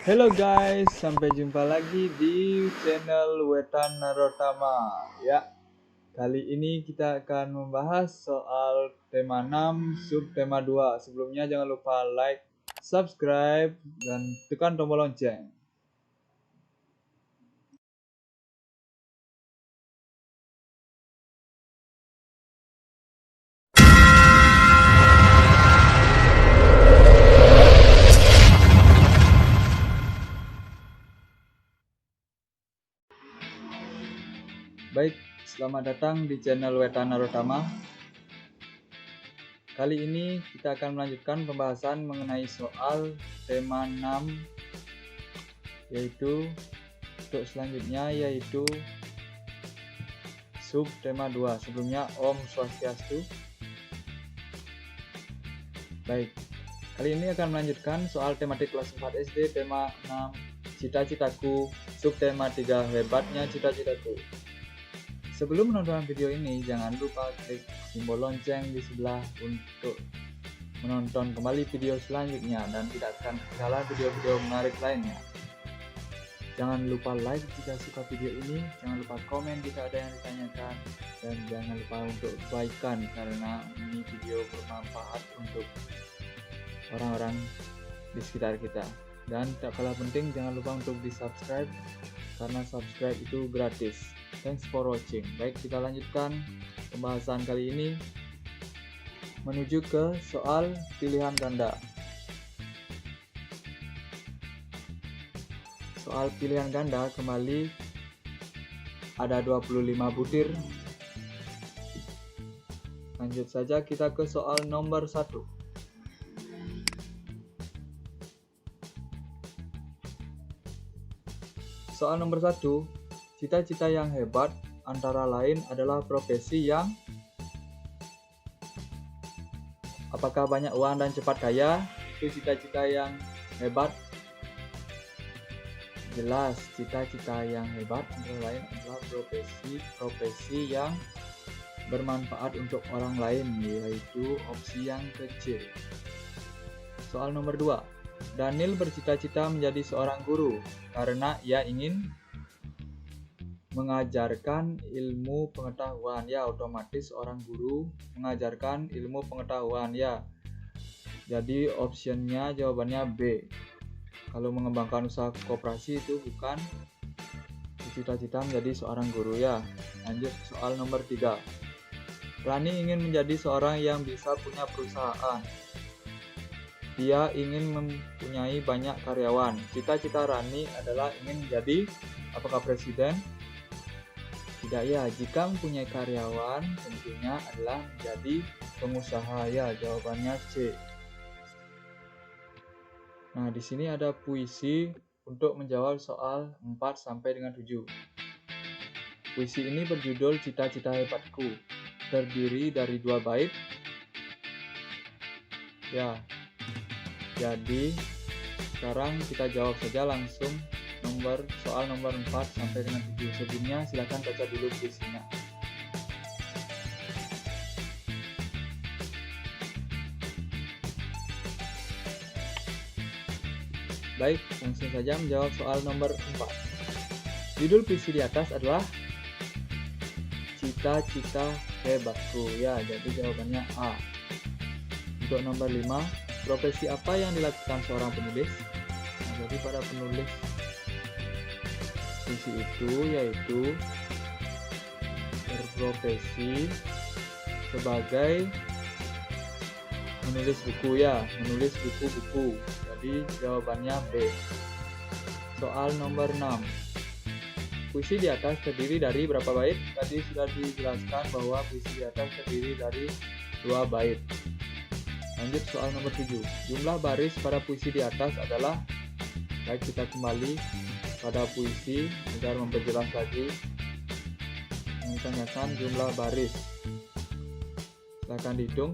Hello guys, sampai jumpa lagi di channel Wetan Narotama. Ya, kali ini kita akan membahas soal tema 6, subtema 2. Sebelumnya jangan lupa like, subscribe, dan tekan tombol lonceng. Baik, selamat datang di channel Wetan Narotama. Kali ini kita akan melanjutkan pembahasan mengenai soal tema 6, yaitu untuk selanjutnya yaitu subtema 2. Sebelumnya Om Swastiastu. Baik, kali ini akan melanjutkan soal tematik kelas 4 SD, tema 6, cita-citaku, subtema 3, hebatnya cita-citaku. Sebelum menonton video ini, jangan lupa klik simbol lonceng di sebelah untuk menonton kembali video selanjutnya dan tidak akan ketinggalan video-video menarik lainnya. Jangan lupa like jika suka video ini, jangan lupa komen jika ada yang ditanyakan, dan jangan lupa untuk baikkan karena ini video bermanfaat untuk orang-orang di sekitar kita. Dan tak kalah penting, jangan lupa untuk di subscribe karena subscribe itu gratis. Thanks for watching. Baik, kita lanjutkan pembahasan kali ini menuju ke soal pilihan ganda. Soal pilihan ganda kembali ada 25 butir. Lanjut saja kita ke soal nomor 1. Soal nomor 1, cita-cita yang hebat antara lain adalah profesi yang apakah banyak uang dan cepat kaya? Itu cita-cita yang hebat. Jelas, cita-cita yang hebat antara lain adalah profesi yang bermanfaat untuk orang lain, yaitu opsi yang kecil. Soal nomor 2. Daniel bercita-cita menjadi seorang guru karena ia ingin mengajarkan ilmu pengetahuan. Ya, otomatis seorang guru mengajarkan ilmu pengetahuan, ya. Jadi optionnya jawabannya B. Kalau mengembangkan usaha koperasi itu bukan cita-cita menjadi seorang guru, ya. Lanjut soal nomor 3. Rani ingin menjadi seorang yang bisa punya perusahaan. Dia ingin mempunyai banyak karyawan. Cita-cita Rani adalah ingin menjadi apakah presiden? Tidak, ya. Jika mempunyai karyawan tentunya adalah menjadi pengusaha, ya. Jawabannya C. Nah, di sini ada puisi untuk menjawab soal 4 sampai dengan 7. Puisi ini berjudul Cita-cita Hebatku. Terdiri dari 2 bait. Ya. Jadi sekarang kita jawab saja langsung soal nomor 4 sampai dengan 7. Sebelumnya silakan baca dulu puisinya. Baik, langsung saja menjawab soal nomor 4. Judul puisi di atas adalah Cita-cita Hebatku, ya. Jadi jawabannya A. Untuk nomor 5, profesi apa yang dilakukan seorang penulis? Nah, jadi pada penulis puisi itu yaitu berprofesi sebagai menulis buku, ya, menulis buku-buku. Jadi jawabannya B. Soal nomor 6. Puisi di atas terdiri dari berapa bait? Tadi sudah dijelaskan bahwa puisi di atas terdiri dari 2 bait. Lanjut soal nomor 7. Jumlah baris pada puisi di atas adalah, baik, kita kembali pada puisi agar memperjelas lagi. Menanyakan jumlah baris. Silakan dihitung.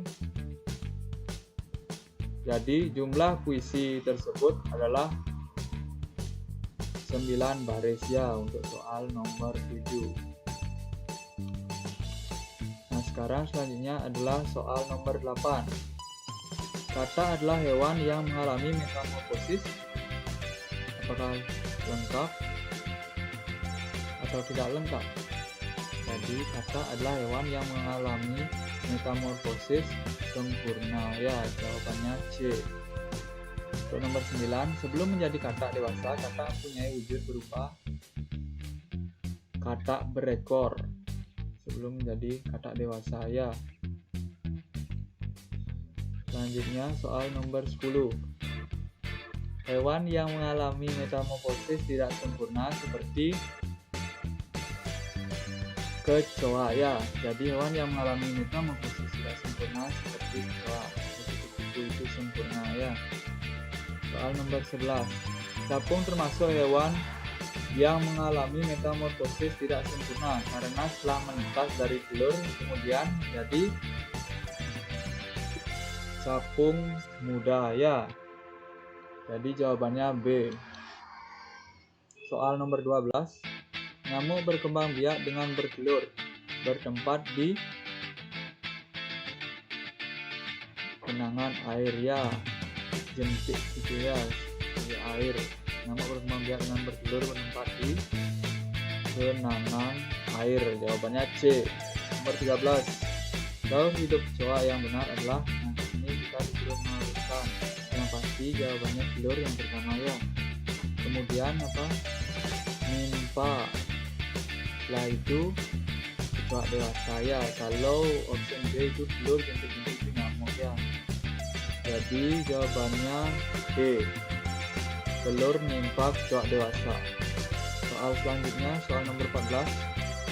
Jadi jumlah puisi tersebut adalah 9 baris, ya, untuk soal nomor 7. Nah, sekarang selanjutnya adalah soal nomor 8. Kata adalah hewan yang mengalami metamorfosis apakah lengkap atau tidak lengkap? Jadi katak adalah hewan yang mengalami metamorfosis sempurna. Ya, jawabannya C. Untuk nomor 9, sebelum menjadi katak dewasa, katak mempunyai wujud berupa katak berekor. Sebelum menjadi katak dewasa, ya. Selanjutnya soal nomor 10. Hewan yang mengalami metamorfosis tidak sempurna seperti kecoa, ya. Jadi hewan yang mengalami metamorfosis tidak sempurna seperti kecoa, itu sempurna, ya. Soal nomor 11. Capung termasuk hewan yang mengalami metamorfosis tidak sempurna karena setelah menetas dari telur kemudian menjadi capung muda, ya. Jadi jawabannya B. Soal nomor 12. Nyamuk berkembang biak dengan bertelur bertempat di genangan air, ya. Jentik gitu, ya, di air. Nyamuk berkembang biak dengan bertelur bertempat di genangan air. Jawabannya C. Nomor 13. Daur hidup kecoa yang benar adalah, nah ini kita disuruh menentukan. Yang pasti jawabannya telur yang pertama, ya. Kemudian apa? Nimpa. Setelah itu kecoa dewasa, ya. Kalau option B itu telur, jentik-jentik itu nyamuk, ya. Jadi jawabannya D. Telur nimpa kecoa dewasa. Soal selanjutnya, soal nomor 14.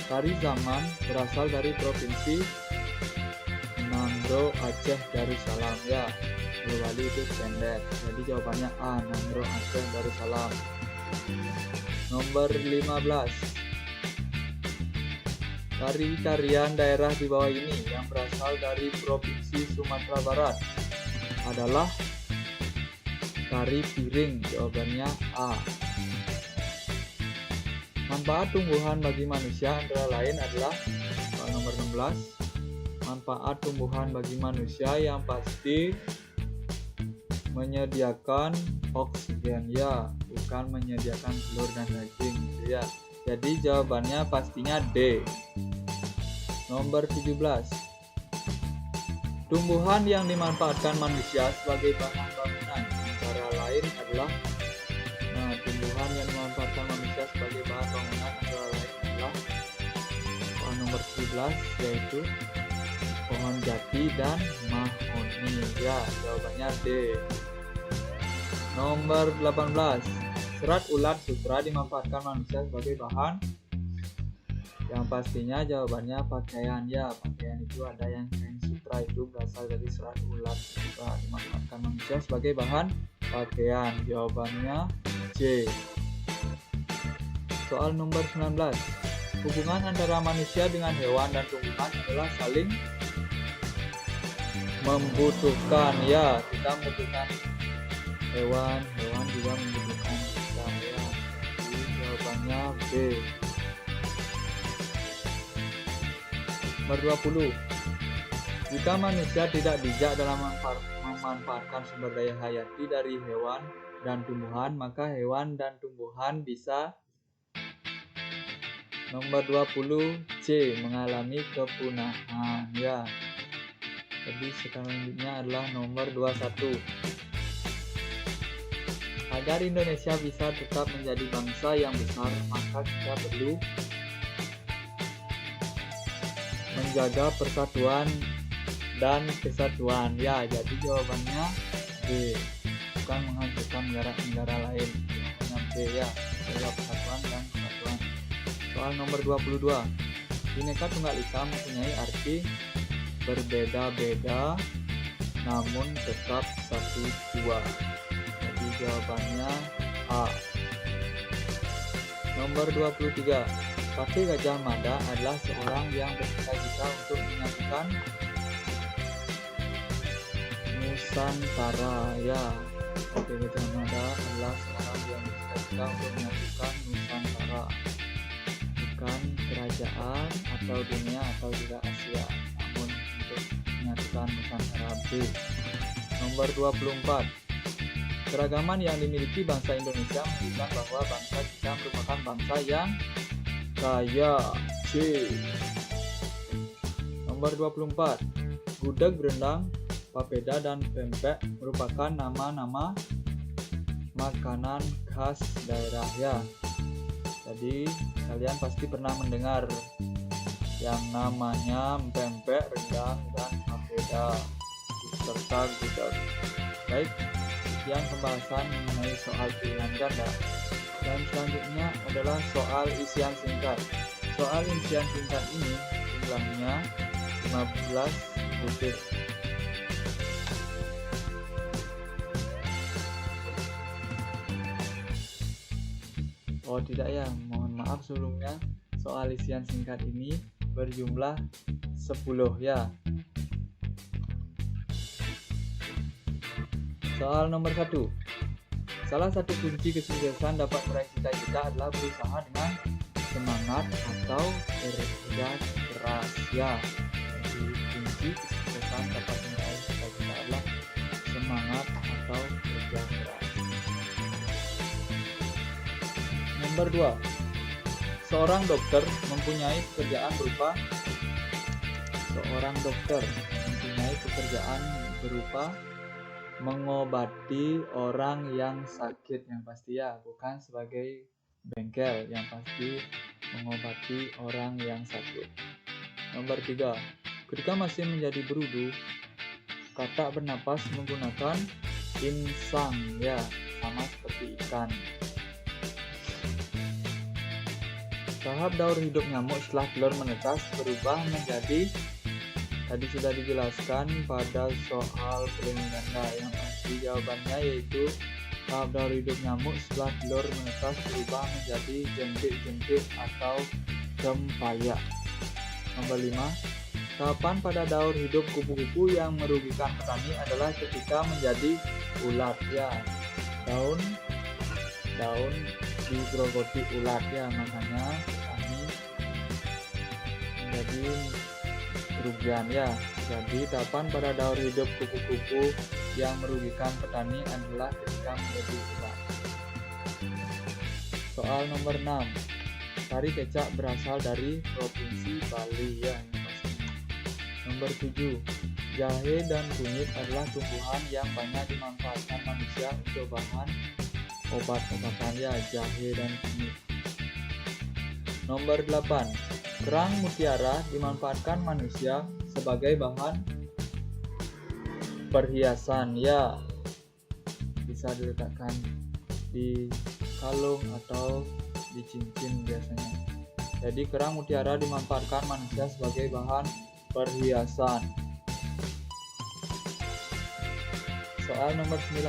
Tari zaman berasal dari provinsi Nangro, Aceh, Darussalam, ya. Bali itu Sender. Jadi jawabannya A, Nangro, Aceh, Darussalam. Nomor 15. Tari-tarian daerah di bawah ini yang berasal dari provinsi Sumatera Barat adalah tari piring. Jawabannya A. Manfaat tumbuhan bagi manusia antara lain adalah, soal nomor 16. Manfaat tumbuhan bagi manusia yang pasti menyediakan oksigen, ya, bukan menyediakan telur dan daging, ya. Jadi jawabannya pastinya D. Nomor 17. Tumbuhan yang dimanfaatkan manusia sebagai bahan bangunan antara lain adalah, nah, tumbuhan yang dimanfaatkan manusia sebagai bahan bangunan antara lain adalah, soal nomor 17, yaitu pohon jati dan mahoni, ya. Jawabannya D. Nomor 18. Serat ulat sutra dimanfaatkan manusia sebagai bahan, yang pastinya jawabannya pakaian, ya. Pakaian itu ada yang kain sutra itu berasal dari serat ulat sutra, dimanfaatkan manusia sebagai bahan pakaian. Jawabannya C. Soal nomor 19. Hubungan antara manusia dengan hewan dan tumbuhan adalah saling membutuhkan, ya. Kita membutuhkan hewan juga membutuhkan kita, ya. Jadi jawabannya B. Nomor 20. Jika manusia tidak bijak dalam memanfaatkan sumber daya hayati dari hewan dan tumbuhan, maka hewan dan tumbuhan bisa, nomor 20 C, mengalami kepunahan, ya. Jadi selanjutnya adalah nomor 21. Agar Indonesia bisa tetap menjadi bangsa yang besar, maka kita perlu menjaga persatuan dan kesatuan, ya. Jadi jawabannya B, bukan menghancurkan negara lain. Jawabannya B, ya, menjaga persatuan dan kesatuan. Soal nomor 22. Bhinneka Tunggal Ika mempunyai arti berbeda-beda namun tetap satu jua. Jadi jawabannya A. Nomor 23. Patih Gajah Mada adalah seorang yang bercita-cita untuk menyatukan Nusantara, ya. Patih Gajah Mada adalah seorang yang bercita-cita untuk menyatukan Nusantara, bukan kerajaan atau dunia atau juga Asia, namun untuk menyatukan Nusantara. B. Nomor 24. Keragaman yang dimiliki bangsa Indonesia menunjukkan bahwa bangsa kita merupakan bangsa yang kaya. C. Nomor 24. Gudeg, rendang, papeda, dan pempek merupakan nama-nama makanan khas daerah ya. Jadi kalian pasti pernah mendengar yang namanya pempek, rendang, dan papeda serta gudeg. Baik, sekian pembahasan mengenai soal pilihan ganda. Dan selanjutnya adalah soal isian singkat. Soal isian singkat ini jumlahnya 15 butir. Oh tidak ya, mohon maaf sebelumnya. Soal isian singkat ini berjumlah 10 ya. Soal nomor 1. Salah satu kunci kesuksesan dapat meraih cita-cita adalah berusaha dengan semangat atau kerja keras ya. Jadi kunci kesuksesan dapat meraih cita-cita adalah semangat atau kerja keras. Nomor 2. Seorang dokter mempunyai pekerjaan berupa mengobati orang yang sakit, yang pasti ya, bukan sebagai bengkel, yang pasti mengobati orang yang sakit. Nomor 3. Ketika masih menjadi berudu, katak bernapas menggunakan insang ya, sama seperti ikan. Tahap daur hidup nyamuk setelah telur menetas berubah menjadi, tadi sudah dijelaskan pada soal pilihan ganda, yang pasti jawabannya yaitu tahap daur hidup nyamuk setelah telur menetas berubah menjadi jentik-jentik atau cempaya. Nomor 5. Tahapan pada daur hidup kupu-kupu yang merugikan petani adalah ketika menjadi ulat ya. Daun digerogoti ulat ya, makanya petani menjadi kerugian ya. Jadi tahapan pada daur hidup kupu-kupu yang merugikan petani adalah ketika menjadi ulat. Soal nomor 6. Sari kecap berasal dari provinsi Bali ya, yang pasti. Nomor 7. Jahe dan kunyit adalah tumbuhan yang banyak dimanfaatkan manusia untuk bahan obat-obatan ya, jahe dan kunyit. Nomor 8. Kerang mutiara dimanfaatkan manusia sebagai bahan perhiasan ya, bisa diletakkan di kalung atau di cincin biasanya. Jadi kerang mutiara dimanfaatkan manusia sebagai bahan perhiasan. Soal nomor 9.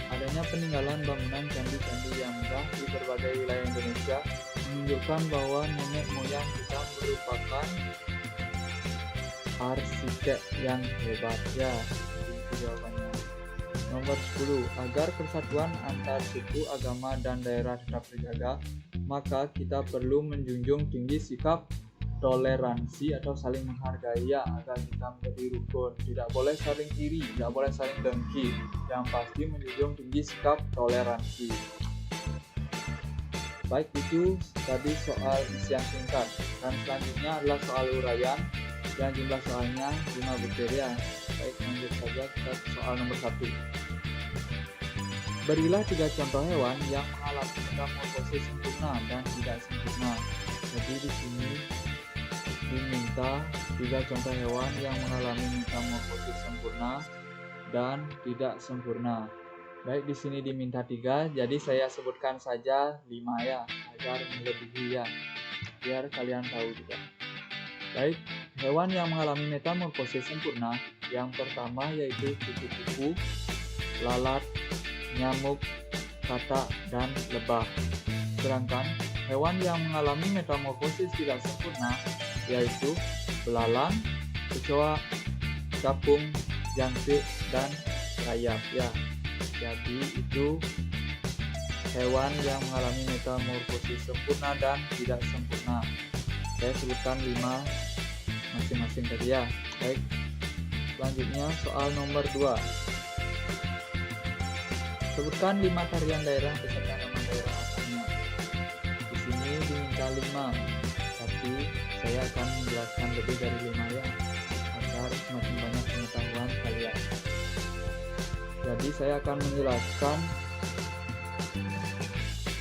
Adanya peninggalan bangunan candi-candi yang megah di berbagai wilayah Indonesia menunjukkan bahwa nenek moyang kita merupakan arsitek yang hebat ya. Itu jawabannya. Nomor 10. Agar persatuan antar suku, agama, dan daerah tetap terjaga, maka kita perlu menjunjung tinggi sikap toleransi atau saling menghargai ya, agar kita menjadi rukun. Tidak boleh saling iri, tidak boleh saling dengki, yang pasti menjunjung tinggi sikap toleransi. Baik, itu tadi soal isian singkat, dan selanjutnya adalah soal uraian yang jumlah soalnya 5 butir ya. Baik, lanjut saja kita ke soal nomor 1. Berilah 3 contoh hewan yang mengalami metamorfosis sempurna dan tidak sempurna. Jadi di sini diminta 3 contoh hewan yang mengalami metamorfosis sempurna dan tidak sempurna. Baik, di sini diminta 3, jadi saya sebutkan saja 5 ya, agar melebihi ya, biar kalian tahu juga. Baik, hewan yang mengalami metamorfosis sempurna yang pertama yaitu kupu-kupu, lalat, nyamuk, katak, dan lebah. Sedangkan hewan yang mengalami metamorfosis tidak sempurna yaitu belalang, kecoa, capung, jangkrik, dan rayap ya. Jadi itu hewan yang mengalami metamorfosis sempurna dan tidak sempurna. Saya sebutkan 5 masing-masing tadi ya. Baik, selanjutnya soal nomor 2. Sebutkan 5 tarian daerah beserta nama daerah asalnya. Di sini diminta 5, tapi saya akan menjelaskan lebih dari 5 ya, agar semakin banyak pengetahuan kalian. Jadi saya akan menjelaskan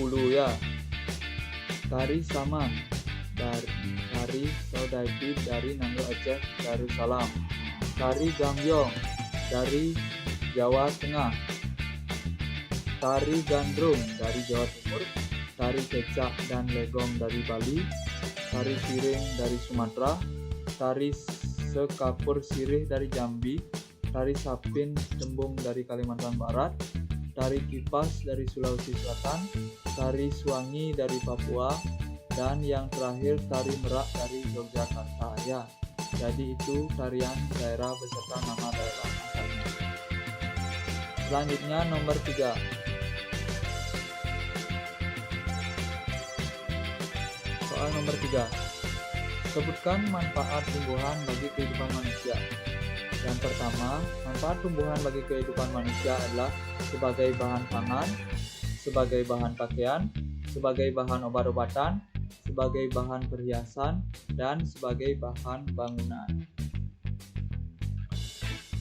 10 ya. Tari Saman, Tari Saudade dari Nanggo Aceh Darussalam. Tari Gambyong dari Jawa Tengah. Tari Gandrung dari Jawa Timur. Tari Kecak dan Legong dari Bali. Tari Piring dari Sumatera. Tari Sekapur Sirih dari Jambi. Tari Sapin Tembung dari Kalimantan Barat. Tari Kipas dari Sulawesi Selatan. Tari Suwangi dari Papua. Dan yang terakhir Tari Merak dari Yogyakarta ya. Jadi itu tarian daerah beserta nama daerah asalnya. Selanjutnya nomor 3. Soal nomor 3. Sebutkan manfaat tumbuhan bagi kehidupan manusia. Yang pertama, manfaat tumbuhan bagi kehidupan manusia adalah sebagai bahan pangan, sebagai bahan pakaian, sebagai bahan obat-obatan, sebagai bahan perhiasan, dan sebagai bahan bangunan.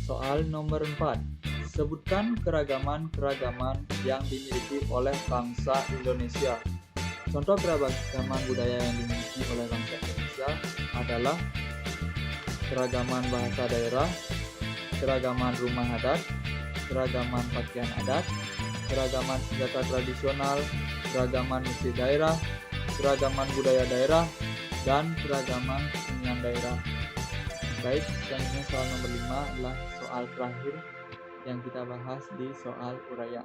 Soal nomor 4. Sebutkan keragaman-keragaman yang dimiliki oleh bangsa Indonesia. Contoh keragaman budaya yang dimiliki oleh bangsa Indonesia adalah keragaman bahasa daerah, keragaman rumah adat, keragaman pakaian adat, keragaman senjata tradisional, keragaman musik daerah, keragaman budaya daerah, dan keragaman kesenian daerah. Baik, selanjutnya soal nomor 5 adalah soal terakhir yang kita bahas di soal uraian.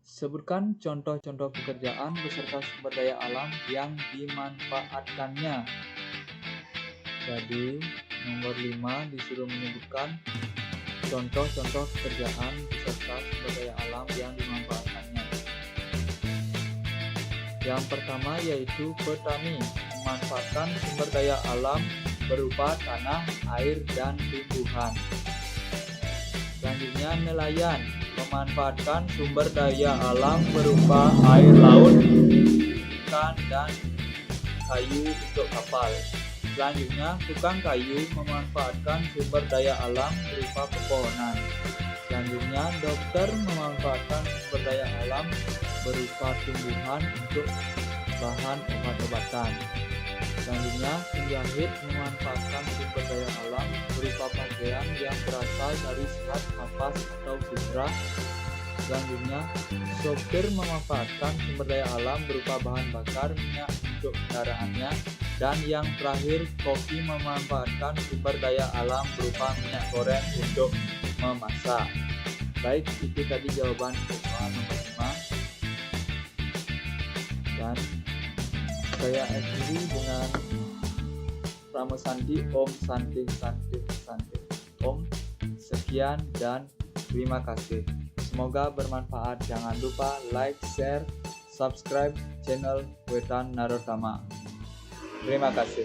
Sebutkan contoh-contoh pekerjaan beserta sumber daya alam yang dimanfaatkannya. Jadi, nomor 5 disuruh menyebutkan contoh-contoh pekerjaan beserta sumber daya alam yang dimanfaatkannya. Yang pertama yaitu petani, memanfaatkan sumber daya alam berupa tanah, air, dan tumbuhan. Selanjutnya nelayan, memanfaatkan sumber daya alam berupa air laut, ikan, dan kayu untuk kapal. Selanjutnya tukang kayu memanfaatkan sumber daya alam berupa pepohonan. Selanjutnya dokter memanfaatkan sumber daya alam berupa tumbuhan untuk bahan obat-obatan. Selanjutnya, penjahit memanfaatkan sumber daya alam berupa pakaian yang berasal dari serat kapas atau sutra. Selanjutnya, sopir memanfaatkan sumber daya alam berupa bahan bakar minyak untuk kendaraannya. Dan yang terakhir, koki memanfaatkan sumber daya alam berupa minyak goreng untuk memasak. Baik, itu tadi jawaban untuk soal nomor 5. Dan saya akhiri dengan Pramesandi Om Santi Santi Santi. Om, sekian dan terima kasih. Semoga bermanfaat. Jangan lupa like, share, subscribe channel Wetan Narotama. Terima kasih.